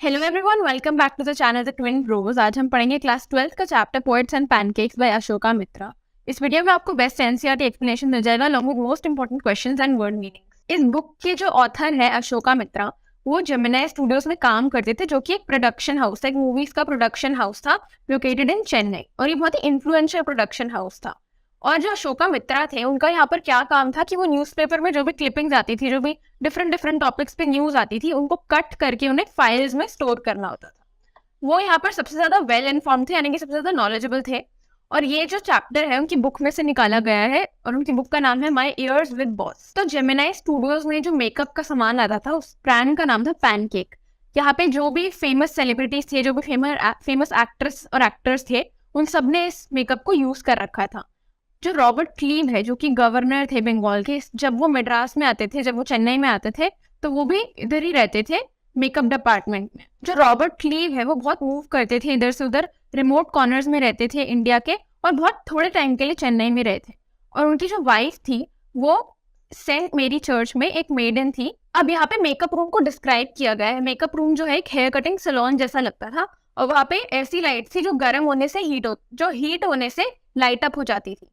Hello everyone, welcome back to the channel the twin bros. आज हम पढ़ेंगे class 12 का chapter poets and pancakes by Ashoka Mitra. इस video में आपको बेस्ट एनसीईआरटी एक्सप्लेनेशन मिल जाएगा along with most important questions and word meanings. इस बुक के जो ऑथर है अशोका मित्रा, वो जेमिनी स्टूडियोज में काम करते थे, जो कि एक प्रोडक्शन हाउस था, एक मूवीज का प्रोडक्शन हाउस था लोकेटेड इन चेन्नई, और ये बहुत ही इन्फ्लुएंशियल प्रोडक्शन हाउस था। और जो अशोका मित्रा थे, उनका यहाँ पर क्या काम था कि वो न्यूज़पेपर में जो भी क्लिपिंग्स आती थी, जो भी डिफरेंट डिफरेंट टॉपिक्स पे न्यूज आती थी, उनको कट करके उन्हें फाइल्स में स्टोर करना होता था। वो यहाँ पर सबसे ज्यादा वेल इन्फॉर्म थे, यानी कि सबसे ज्यादा नॉलेजेबल थे। और ये जो चैप्टर है उनकी बुक में से निकाला गया है, और उनकी बुक का नाम है माई इयर्स विद बॉस। तो जेमिनी स्टूडियोज में जो मेकअप का सामान आता था, उस ब्रांड का नाम था पैनकेक। यहाँ पे जो भी फेमस सेलिब्रिटीज थे, जो भी फेमस एक्ट्रेस और एक्टर्स थे, उन सब ने इस मेकअप को यूज कर रखा था। जो रॉबर्ट क्लीव है, जो कि गवर्नर थे बंगाल के, जब वो मद्रास में आते थे, जब वो चेन्नई में आते थे, तो वो भी इधर ही रहते थे मेकअप डिपार्टमेंट में। जो रॉबर्ट क्लीव है, वो बहुत मूव करते थे इधर से उधर, रिमोट कॉर्नर्स में रहते थे इंडिया के, और बहुत थोड़े टाइम के लिए चेन्नई में रहे थे। और उनकी जो वाइफ थी, वो सेंट मेरी चर्च में एक मेडन थी। अब यहाँ पे मेकअप रूम को डिस्क्राइब किया गया है। मेकअप रूम जो है एक हेयर कटिंग सैलून जैसा लगता था, और वहाँ पे ऐसी लाइट थी जो गर्म होने से हीट होने से लाइट अप हो जाती थी।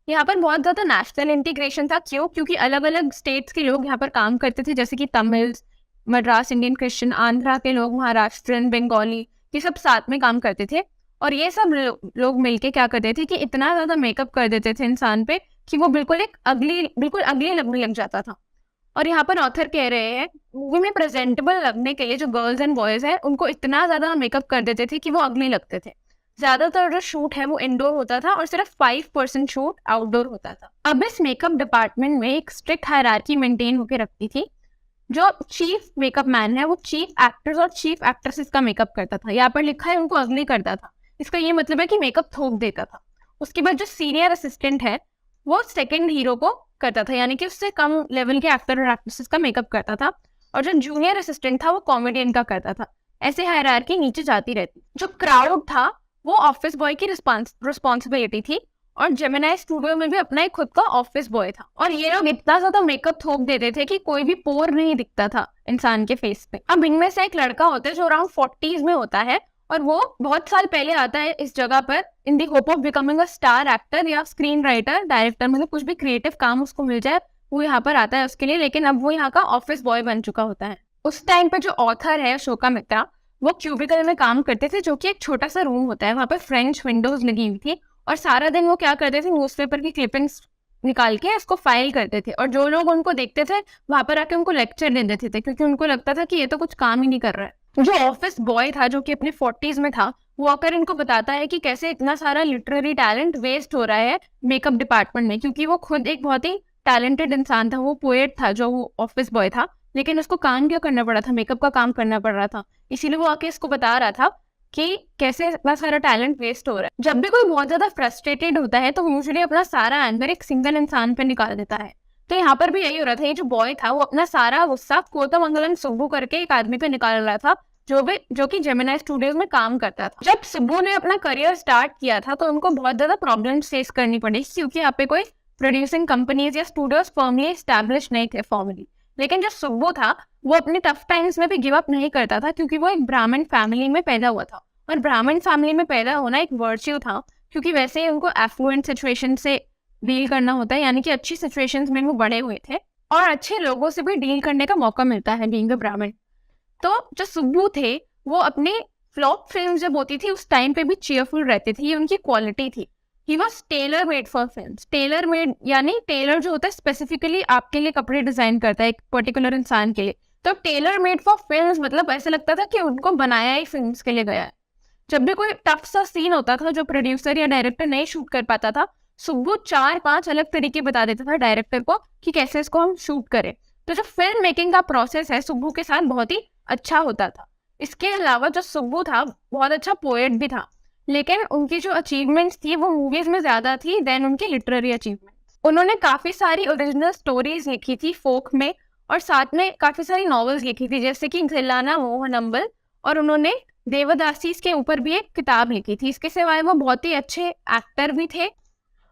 यहाँ पर बहुत ज्यादा नेशनल इंटीग्रेशन था। क्यों? क्योंकि अलग अलग स्टेट्स के लोग यहाँ पर काम करते थे, जैसे कि तमिल, मद्रास इंडियन क्रिश्चियन, आंध्रा के लोग, महाराष्ट्रन, बंगाली, ये सब साथ में काम करते थे। और ये सब लोग मिलके क्या करते थे कि इतना ज्यादा मेकअप कर देते थे इंसान पे कि वो बिल्कुल अगली लगने लग जाता था। और यहाँ पर ऑथर कह रहे हैं, मूवी में प्रेजेंटेबल लगने के लिए जो गर्ल्स एंड बॉयज है, उनको इतना ज्यादा मेकअप कर देते थे कि वो अगले लगते थे। ज्यादातर जो शूट है वो इंडोर होता था, और सिर्फ 5% शूट आउटडोर होता था। अब इस मेकअप डिपार्टमेंट में एक स्ट्रिक्ट हायरार्की मेंटेन होकर रखती थी। जो चीफ मेकअप मैन है, वो चीफ एक्टर्स और चीफ एक्ट्रेसेस का मेकअप करता था। यहाँ पर लिखा है उनको अगली करता था। इसका ये मतलब है कि मेकअप थोप देता था। उसके बाद जो सीनियर असिस्टेंट है, वो सेकेंड हीरो को करता था, यानी कि उससे कम लेवल के एक्टर और एक्ट्रेसेस का मेकअप करता था। और जो जूनियर असिस्टेंट था, वो कॉमेडियन का करता था। ऐसे हायरार्की नीचे जाती रहती। जो क्राउड था, वो ऑफिस बॉय की रिस्पॉन्सिबिलिटी थी, और जेमिनी स्टूडियो में भी अपना एक खुद का ऑफिस बॉय था। और ये लोग इतना ज्यादा मेकअप थोप देते थे कि कोई भी पोर नहीं दिखता था इंसान के फेस पे। अब इनमें से एक लड़का होता है जो अराउंड 40s में होता है, और वो बहुत साल पहले आता है इस जगह पर in the hope of becoming a star actor या स्क्रीन राइटर, डायरेक्टर, मतलब कुछ भी क्रिएटिव काम उसको मिल जाए, वो यहाँ पर आता है उसके लिए। लेकिन अब वो यहाँ का ऑफिस बॉय बन चुका होता है। उस टाइम पे जो ऑथर है अशोका मित्रा, वो क्यूबिकल में काम करते थे, जो कि एक छोटा सा रूम होता है। वहाँ पे फ्रेंच विंडोज लगी हुई थी, और सारा दिन वो क्या करते थे, न्यूज़पेपर की क्लिपिंग्स निकाल के उसको फाइल करते थे। और जो लोग उनको देखते थे, वहां पर आके उनको लेक्चर दे देते थे, क्योंकि उनको लगता था कि ये तो कुछ काम ही नहीं कर रहा है। जो ऑफिस बॉय था, जो कि अपने 40s में था, वो आकर इनको बताता है कि कैसे इतना सारा लिटरेरी टैलेंट वेस्ट हो रहा है मेकअप डिपार्टमेंट में, क्योंकि वो खुद एक बहुत ही टैलेंटेड इंसान था। वो पोएट था, जो वो ऑफिस बॉय था, लेकिन उसको काम क्या करना पड़ा था, मेकअप का काम करना पड़ रहा था। इसीलिए वो आके इसको बता रहा था कि कैसे इतना सारा टैलेंट वेस्ट हो रहा है। जब भी कोई बहुत ज्यादा फ्रस्ट्रेटेड होता है, तो यूजुअली अपना सारा एंगर एक सिंगल इंसान पे निकाल देता है। तो यहाँ पर भी यही हो रहा था। ये जो बॉय था, वो अपना सारा गुस्सा कोतमंगलम सुब्बू करके एक आदमी पे निकाल रहा था, जो कि जेमिनी स्टूडियोज में काम करता था। जब सुब्बू ने अपना करियर स्टार्ट किया था, तो उनको बहुत ज्यादा प्रॉब्लम फेस करनी पड़ी, क्योंकि यहाँ पे कोई प्रोड्यूसिंग कंपनीज या स्टूडियोज फॉर्मली एस्टैब्लिश नहीं थे फॉर्मली। लेकिन जो सुब्बू था, वो अपने टफ टाइम्स में भी गिव अप नहीं करता था, क्योंकि वो एक ब्राह्मण फैमिली में पैदा हुआ था। और ब्राह्मण फैमिली में पैदा होना एक वर्च्यू था, क्योंकि वैसे ही उनको एफ्लुएंट सिचुएशन से डील करना होता है, यानी कि अच्छी सिचुएशंस में वो बड़े हुए थे, और अच्छे लोगों से भी डील करने का मौका मिलता है बीइंग अ ब्राह्मण। तो जो सुब्बू थे, वो अपने फ्लॉप फिल्म जब होती थी, उस टाइम पे भी चीयरफुल रहते थे। ये उनकी क्वालिटी थी। He was tailor made for film. Tailor made यानी टेलर जो होता है स्पेसिफिकली आपके लिए कपड़े डिजाइन करता है, एक पर्टिकुलर इंसान के लिए। तो टेलर मेड फॉर फिल्म मतलब ऐसा लगता था कि उनको बनाया ही फिल्म के लिए गया है। जब भी कोई टफ सा सीन होता था जो प्रोड्यूसर या डायरेक्टर नहीं शूट कर पाता था, सुब्बू 4-5 अलग तरीके बता देता था डायरेक्टर को कि कैसे इसको हम शूट करें। तो जो फिल्म मेकिंग का प्रोसेस है, सुब्बू के साथ बहुत ही अच्छा होता था। इसके अलावा जो सुब्बू था, बहुत अच्छा पोएट भी था, लेकिन उनकी जो अचीवमेंट्स थी, वो मूवीज में ज्यादा थी देन उनकी लिटरेरी अचीवमेंट्स। उन्होंने काफी सारी ओरिजिनल स्टोरीज लिखी थी फोक में, और साथ में काफी सारी नॉवेल्स लिखी थी, जैसे कि गिलाना मोहनंबल, और उन्होंने देवदासीज के ऊपर भी एक किताब लिखी थी। इसके सिवाय वो बहुत ही अच्छे एक्टर भी थे,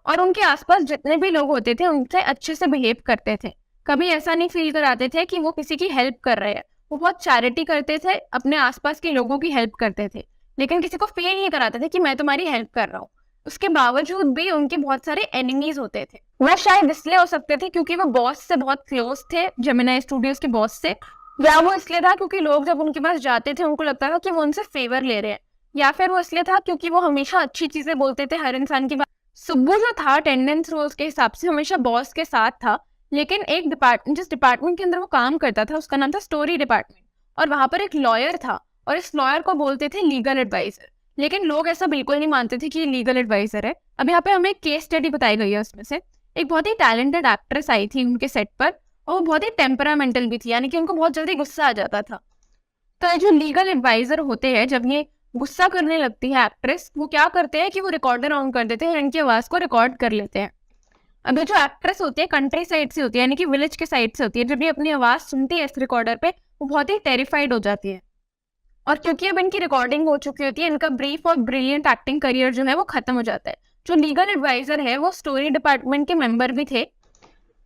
और उनके आसपास जितने भी लोग होते थे, उनसे अच्छे से बिहेव करते थे। कभी ऐसा नहीं फील कराते थे कि वो किसी की हेल्प कर रहे हैं। वो बहुत चैरिटी करते थे, अपने आसपास के लोगों की हेल्प करते थे, लेकिन किसी को फील नहीं कराते थे कि मैं तुम्हारी हेल्प कर रहा हूँ। उसके बावजूद भी उनके बहुत सारे एनिमीज होते थे। वो शायद इसलिए हो सकते थे क्योंकि वो बॉस से बहुत क्लोज थे, जेमिनाई स्टूडियोज के बॉस से, या वो इसलिए था क्योंकि लोग जब उनके पास जाते थे उनको लगता था कि वो उनसे फेवर ले रहे हैं, या फिर वो इसलिए था क्योंकि वो हमेशा अच्छी चीजें बोलते थे हर इंसान की बात। सुब्बू जो था अटेंडेंस रोल्स के हिसाब से हमेशा बॉस के साथ था, लेकिन एक डिपार्टमेंट, जिस डिपार्टमेंट के अंदर वो काम करता था उसका नाम था स्टोरी डिपार्टमेंट, और वहां पर एक लॉयर था और इस लॉयर को बोलते थे लीगल एडवाइजर। लेकिन लोग ऐसा बिल्कुल नहीं मानते थे कि ये लीगल एडवाइजर है। अब यहाँ पे हमें एक केस स्टडी बताई गई है, उसमें से एक बहुत ही टैलेंटेड एक्ट्रेस आई थी उनके सेट पर, और वो बहुत ही टेम्परामेंटल भी थी, यानी कि उनको बहुत जल्दी गुस्सा आ जाता था। तो ये जो लीगल एडवाइजर होते हैं, जब ये गुस्सा करने लगती है एक्ट्रेस, वो क्या करते हैं कि वो रिकॉर्डर ऑन कर देते हैं, इनकी आवाज को रिकॉर्ड कर लेते हैं। अब ये जो एक्ट्रेस होती है कंट्री साइड से होती है, यानी कि विलेज के साइड से होती है, जब ये अपनी आवाज सुनती है इस रिकॉर्डर पे, वो बहुत ही टेरिफाइड हो जाती है। और क्योंकि अब इनकी रिकॉर्डिंग हो चुकी होती है, इनका ब्रीफ और ब्रिलियंट एक्टिंग करियर जो है वो खत्म हो जाता है। जो लीगल एडवाइजर है वो स्टोरी डिपार्टमेंट के मेंबर भी थे।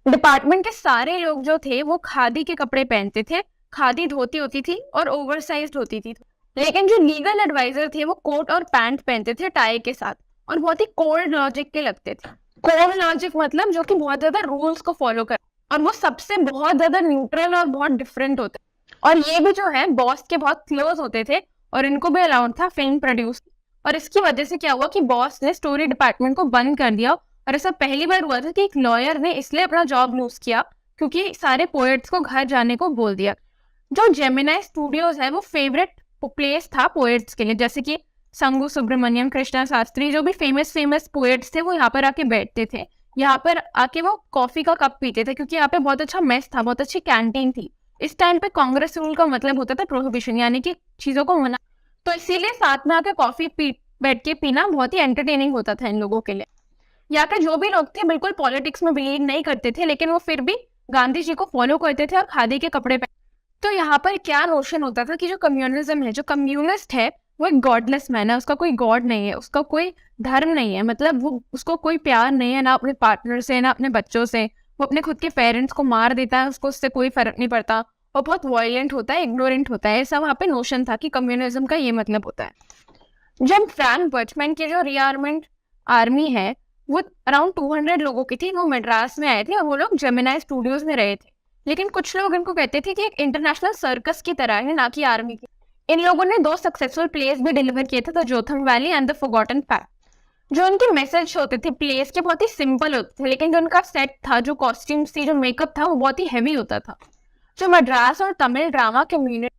डिपार्टमेंट के सारे लोग जो थे वो खादी के कपड़े पहनते थे, खादी धोती होती थी और ओवरसाइज्ड होती थी। लेकिन जो लीगल एडवाइजर थे वो कोट और पैंट पहनते थे टाई के साथ, और बहुत ही कोल्ड लॉजिक के लगते थे। कोल्ड लॉजिक मतलब जो कि बहुत ज्यादा रूल्स को फॉलो कर, और वो सबसे बहुत ज्यादा न्यूट्रल और बहुत डिफरेंट होते। और ये भी जो है बॉस के बहुत क्लोज होते थे, और इनको भी अलाउड था फिल्म प्रोड्यूस। और इसकी वजह से क्या हुआ कि बॉस ने स्टोरी डिपार्टमेंट को बंद कर दिया, और ऐसा पहली बार हुआ था कि एक लॉयर ने इसलिए अपना जॉब लूज किया क्योंकि सारे पोएट्स को घर जाने को बोल दिया। जो जेमिनाई स्टूडियोज है वो फेवरेट प्लेस था पोएट्स के लिए, जैसे कि संगू सुब्रमण्यम, कृष्णा शास्त्री, जो भी फेमस पोएट्स थे वो यहाँ पर आके बैठते थे। यहाँ पर आके वो कॉफी का कप पीते थे, क्योंकि यहाँ पे बहुत अच्छा मेस था, बहुत अच्छी कैंटीन थी। इस टाइम पे कांग्रेस रूल का मतलब होता था प्रोहिबिशन, यानी कि चीजों को मना। तो इसीलिए साथ में आके कॉफी बैठ के पीना बहुत ही एंटरटेनिंग होता था इन लोगों के लिए। यहाँ के जो भी लोग थे बिल्कुल पॉलिटिक्स में बिलीव नहीं करते थे, लेकिन वो फिर भी गांधी जी को फॉलो करते थे और खादी के कपड़े पहनते। तो यहाँ पर क्या नोशन होता था कि जो कम्युनिज्म है, जो कम्युनिस्ट है, वो एक गॉडलेस मैन है, उसका कोई गॉड नहीं है, उसका कोई धर्म नहीं है, मतलब वो उसको कोई प्यार नहीं है, ना अपने पार्टनर से ना अपने बच्चों से। वो अपने खुद के पेरेंट्स को मार देता है, उसको उससे कोई फर्क नहीं पड़ता, और बहुत वायलेंट होता है, इग्नोरेंट होता है। ऐसा वहाँ पे नोशन था कि कम्युनिज्म का ये मतलब होता है। जब फ्रैंक बर्चमैन की जो रीआर्मेंट आर्मी है वो अराउंड 200 लोगों की थी, वो मद्रास में आए थे और वो लोग जेमिनाई स्टूडियोज में रहे थे। लेकिन कुछ लोग इनको कहते थे कि एक इंटरनेशनल सर्कस की तरह है, ना कि आर्मी की। इन लोगों ने 2 सक्सेसफुल प्लेस भी डिलीवर किए थे, the Jotham valley and the forgotten path. जो उनके मैसेज होते थे प्लेस के बहुत ही सिंपल होते थे, लेकिन जो उनका सेट था, जो कॉस्ट्यूम्स थी, जो मेकअप था, वो बहुत ही हैवी होता था। जो मद्रास और तमिल ड्रामा कम्युनिटी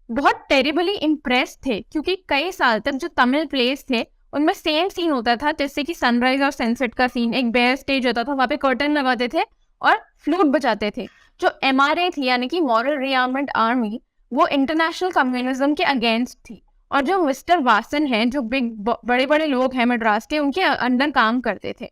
बहुत टेरिबली इम्प्रेस थे, क्योंकि कई साल तक जो तमिल प्लेस थे उनमें सेम सीन होता था, जैसे कि सनराइज और सनसेट का सीन। एक बेयर स्टेज होता था, वहां पे कर्टन लगाते थे और फ्लूट बजाते थे। जो MRA थी, यानी कि मॉरल रिआर्मेंट आर्मी, वो इंटरनेशनल कम्युनिज्म के अगेंस्ट थी। और जो मिस्टर वासन है, जो बड़े बड़े लोग हैं मद्रास के, उनके अंडर काम करते थे।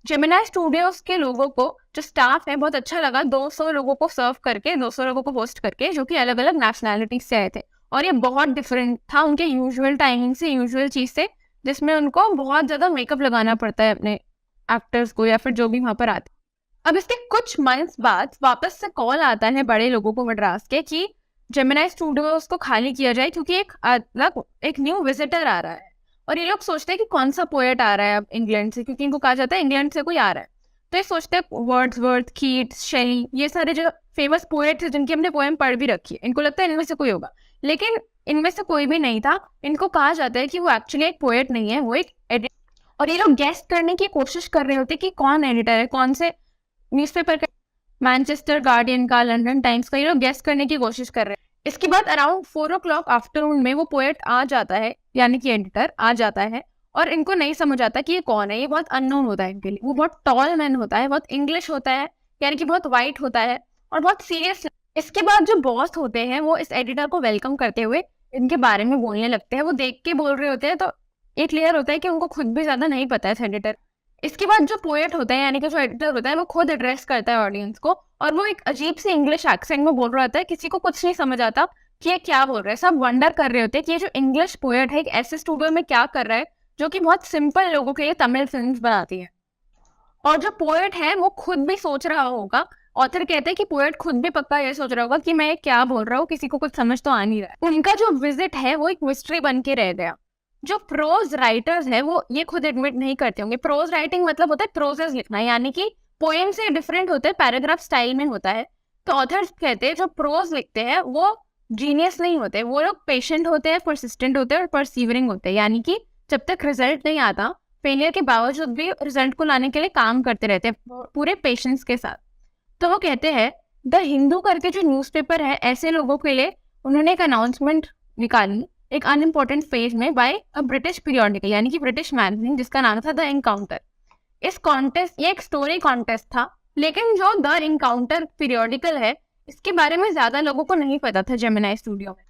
जेमिनाई स्टूडियोज के लोगों को, जो स्टाफ है, बहुत अच्छा लगा 200 लोगों को सर्व करके, 200 लोगों को होस्ट करके, जो कि अलग अलग नेशनैलिटी से आए थे। और ये बहुत डिफरेंट था उनके यूजुअल टाइमिंग से, यूजुअल चीज से, जिसमें उनको बहुत ज्यादा मेकअप लगाना पड़ता है अपने एक्टर्स को या फिर जो भी वहां पर आते। अब इसके कुछ मंथ्स बाद वापस से कॉल आता है बड़े लोगों को मद्रास के कि जेमिनाई स्टूडियोज को खाली किया जाए, क्योंकि एक न्यू विजिटर आ रहा है। और ये लोग सोचते हैं कि कौन सा पोएट आ रहा है अब इंग्लैंड से, क्योंकि इनको कहा जाता है इंग्लैंड से कोई आ रहा है। तो ये सोचते हैं वर्ड्सवर्थ, कीट्स, शेली, ये सारे जो फेमस पोएट थे जिनकी हमने पोएम पढ़ भी रखी है, इनको लगता है इनमें से कोई होगा। लेकिन इनमें से कोई भी नहीं था। इनको कहा जाता है कि वो एक्चुअली एक पोएट नहीं है, वो एक एडिटर। और ये लोग गेस्ट करने की कोशिश कर रहे होते कि कौन एडिटर है, कौन से न्यूज़पेपर का, मैनचेस्टर गार्डियन का, लंदन टाइम्स का, ये लोग गेस्ट करने की कोशिश कर रहे हैं। इसके बाद अराउंड 4 o'clock आफ्टरनून में वो पोएट आ जाता है, यानी कि एडिटर आ जाता है, और इनको नहीं समझ आता कि ये कौन है। ये बहुत अननोन होता है इनके लिए। वो बहुत टॉल मैन होता है, बहुत इंग्लिश होता है, यानी कि बहुत वाइट होता है और बहुत सीरियस। इसके बाद जो बॉस होते हैं वो इस एडिटर को वेलकम करते हुए इनके बारे में बोलने लगते हैं। वो देख के बोल रहे होते हैं, तो ये क्लियर होता है कि उनको खुद भी ज्यादा नहीं पता है एडिटर। इसके बाद जो पोएट होता है, यानी कि जो एडिटर होता है, वो खुद एड्रेस करता है ऑडियंस को, और वो एक अजीब से इंग्लिश एक्सेंट में बोल रहा होता है। किसी को कुछ नहीं समझ आता कि ये क्या बोल रहा है। सब वंडर कर रहे होते हैं कि ये जो इंग्लिश पोएट है एक ऐसे स्टूडियो में क्या कर रहा है जो कि बहुत सिंपल लोगों के लिए तमिल फिल्म्स बनाती है। और जो पोएट है वो खुद भी सोच रहा होगा ऑथर कहते हैं कि पोएट खुद भी पक्का ये सोच रहा होगा कि मैं क्या बोल रहा हूँ, किसी को कुछ समझ तो आ नहीं रहा है। उनका जो विजिट है वो एक मिस्ट्री बन के रह गया। जो प्रोज राइटर्स है वो ये खुद एडमिट नहीं करते होंगे। प्रोज राइटिंग मतलब होता है प्रोजेस लिखना, यानी कि पोएम से डिफरेंट होते हैं, पैराग्राफ स्टाइल में होता है। तो ऑथर्स कहते हैं जो प्रोज लिखते हैं वो जीनियस नहीं होते, वो लोग पेशेंट होते हैं, परसिस्टेंट होते हैं और परसीवरिंग होते हैं, यानी कि जब तक रिजल्ट नहीं आता, फेलियर के बावजूद भी रिजल्ट को लाने के लिए काम करते रहते हैं पूरे पेशेंस के साथ। तो वो कहते हैं द हिंदू करके जो न्यूज़पेपर है, ऐसे लोगों के लिए उन्होंने एक अनाउंसमेंट निकाली एक अनइम्पोर्टेंट पेज में बाय अ ब्रिटिश पीरियोडिकल, यानी कि ब्रिटिश मैगजीन, जिसका नाम था द एनकाउंटर। इस कॉन्टेस्ट, ये एक स्टोरी कॉन्टेस्ट था, लेकिन जो द एनकाउंटर पीरियोडिकल है इसके बारे में ज्यादा लोगों को नहीं पता था जेमिनी स्टूडियो में।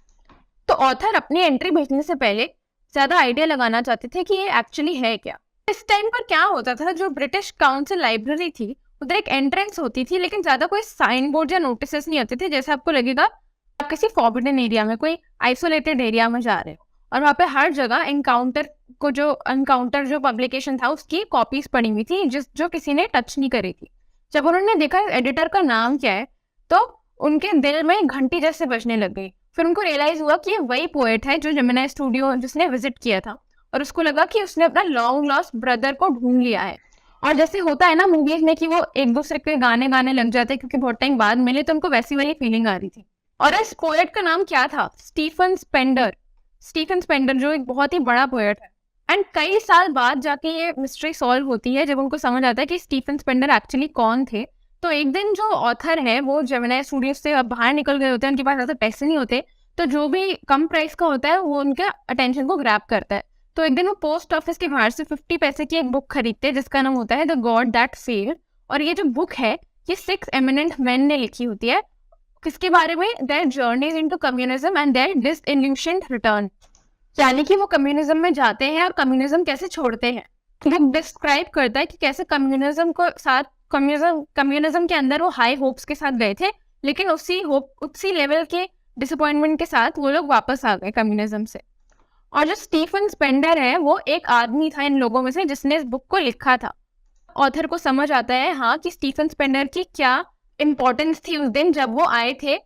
तो ऑथर अपनी एंट्री भेजने से पहले ज्यादा आइडिया लगाना चाहते थे कि ये एक्चुअली है क्या। इस टाइम पर क्या होता था, जो ब्रिटिश काउंसिल लाइब्रेरी थी उधर एक एंट्रेंस होती थी, लेकिन ज्यादा कोई साइन बोर्ड या नोटिस नहीं होते थे। जैसे आपको लगेगा आप किसी फॉरबिडन एरिया में, कोई आइसोलेटेड एरिया में जा रहे हो, और वहाँ पे हर जगह एनकाउंटर जो पब्लिकेशन था उसकी कॉपीज पड़ी हुई थी, जो किसी ने टच नहीं करी थी। जब उन्होंने देखा एडिटर का नाम क्या है तो उनके दिल में घंटी जैसे बजने लग गई। फिर उनको रियलाइज हुआ कि ये वही पोएट है जो जेमिनी स्टूडियो जिसने विजिट किया था, और उसको लगा कि उसने अपना लॉन्ग लॉस्ट ब्रदर को ढूंढ लिया है। और जैसे होता है ना मूवीज में कि वो एक दूसरे के गाने गाने लग जाते हैं क्योंकि बहुत टाइम बाद मिले, तो उनको वैसी वाली फीलिंग आ रही थी। और इस पोएट का नाम क्या था? Stephen Spender. स्टीफन स्पेंडर जो एक बहुत ही बड़ा पोएट है। एंड कई साल बाद जाके ये मिस्ट्री सॉल्व होती है, जब उनको समझ आता है कि स्टीफन स्पेंडर एक्चुअली कौन थे। तो एक दिन जो ऑथर है वो जेमिनी स्टूडियो से अब बाहर निकल गए होते हैं, उनके पास ज़्यादा पैसे नहीं होते, तो जो भी कम प्राइस का होता है वो उनके अटेंशन को ग्रैब करता है। तो एक दिन वो पोस्ट ऑफिस के बाहर से 50 पैसे की एक बुक खरीदते हैं जिसका नाम होता है द गॉड दैट फेल्ड। और ये जो बुक है ये 6 एमिनेंट मैन ने लिखी होती है। किसके बारे में? Their journeys into communism and their disillusioned return, यानी कि वो कम्युनिज्म में जाते हैं और कम्युनिज्म कैसे छोड़ते हैं। बुक डिस्क्राइब करता है कि कैसे कम्युनिज्म के अंदर वो हाई होप्स के साथ गए थे, लेकिन उसी लेवल के डिसअपॉइंटमेंट के साथ वो लोग वापस आ गए कम्युनिज्म से। और जो स्टीफन स्पेंडर है वो एक आदमी था इन लोगों में से जिसने इस बुक को लिखा था। ऑथर को समझ आता है हाँ कि स्टीफन स्पेंडर की क्या इंपॉर्टेंस थी उस दिन जब वो आए थे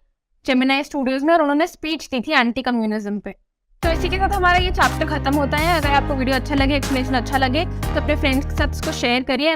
जेमिनी स्टूडियोज में और उन्होंने स्पीच दी थी एंटी कम्युनिज्म पे। तो इसी के साथ हमारा ये चैप्टर खत्म होता है। अगर आपको वीडियो अच्छा लगे, एक्सप्लेनेशन अच्छा लगे, तो अपने फ्रेंड्स के साथ इसको शेयर करिए।